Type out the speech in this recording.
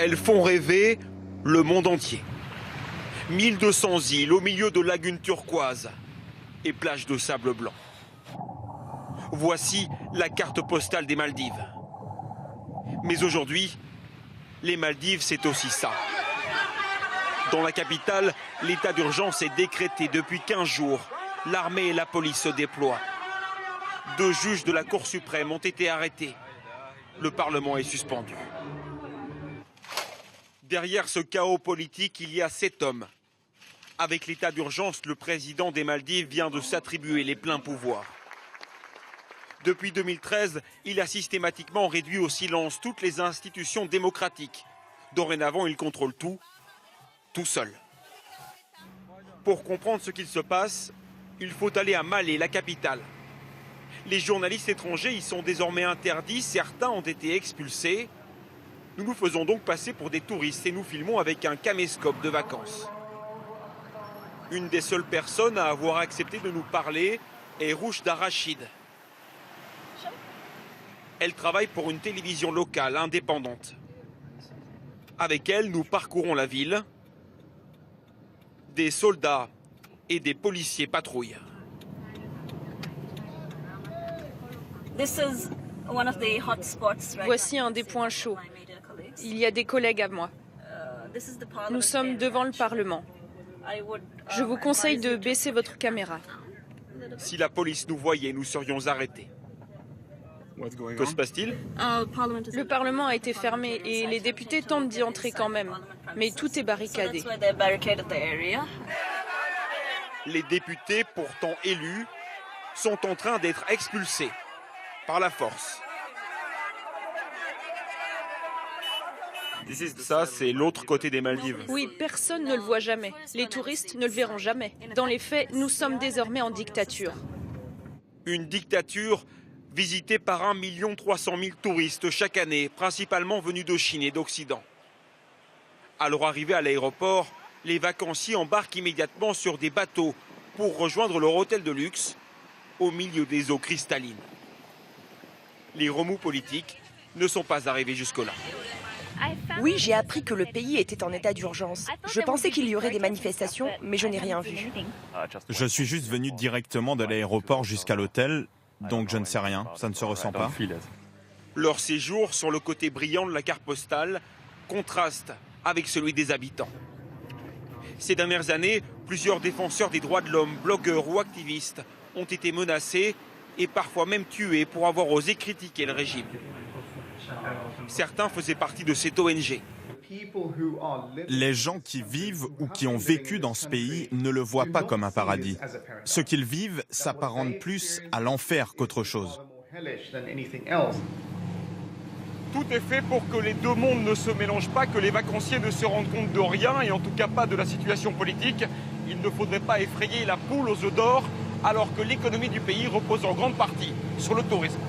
Elles font rêver le monde entier. 1200 îles au milieu de lagunes turquoises et plages de sable blanc. Voici la carte postale des Maldives. Mais aujourd'hui, les Maldives, c'est aussi ça. Dans la capitale, l'état d'urgence est décrété depuis 15 jours. L'armée et la police se déploient. 2 juges de la Cour suprême ont été arrêtés. Le Parlement est suspendu. Derrière ce chaos politique, il y a 7 hommes. Avec l'état d'urgence, le président des Maldives vient de s'attribuer les pleins pouvoirs. Depuis 2013, il a systématiquement réduit au silence toutes les institutions démocratiques. Dorénavant, il contrôle tout seul. Pour comprendre ce qu'il se passe, il faut aller à Malé, la capitale. Les journalistes étrangers y sont désormais interdits, certains ont été expulsés. Nous nous faisons donc passer pour des touristes et nous filmons avec un caméscope de vacances. Une des seules personnes à avoir accepté de nous parler est Rouchda Rachid. Elle travaille pour une télévision locale indépendante. Avec elle, nous parcourons la ville. Des soldats et des policiers patrouillent. Voici un des points chauds. Il y a des collègues à moi. Nous sommes devant le Parlement. Je vous conseille de baisser votre caméra. Si la police nous voyait, nous serions arrêtés. Que se passe-t-il? Le Parlement a été fermé et les députés tentent d'y entrer quand même. Mais tout est barricadé. Les députés, pourtant élus, sont en train d'être expulsés par la force. Ça, c'est l'autre côté des Maldives. Oui, personne ne le voit jamais. Les touristes ne le verront jamais. Dans les faits, nous sommes désormais en dictature. Une dictature visitée par 1 300 000 touristes chaque année, principalement venus de Chine et d'Occident. À leur arrivée à l'aéroport, les vacanciers embarquent immédiatement sur des bateaux pour rejoindre leur hôtel de luxe au milieu des eaux cristallines. Les remous politiques ne sont pas arrivés jusque-là. Oui, j'ai appris que le pays était en état d'urgence. Je pensais qu'il y aurait des manifestations, mais je n'ai rien vu. Je suis juste venu directement de l'aéroport jusqu'à l'hôtel, donc je ne sais rien, ça ne se ressent pas. Leur séjour sur le côté brillant de la carte postale contraste avec celui des habitants. Ces dernières années, plusieurs défenseurs des droits de l'homme, blogueurs ou activistes ont été menacés et parfois même tués pour avoir osé critiquer le régime. Certains faisaient partie de cette ONG. Les gens qui vivent ou qui ont vécu dans ce pays ne le voient pas comme un paradis. Ce qu'ils vivent s'apparente plus à l'enfer qu'autre chose. Tout est fait pour que les deux mondes ne se mélangent pas, que les vacanciers ne se rendent compte de rien et en tout cas pas de la situation politique. Il ne faudrait pas effrayer la poule aux œufs d'or alors que l'économie du pays repose en grande partie sur le tourisme.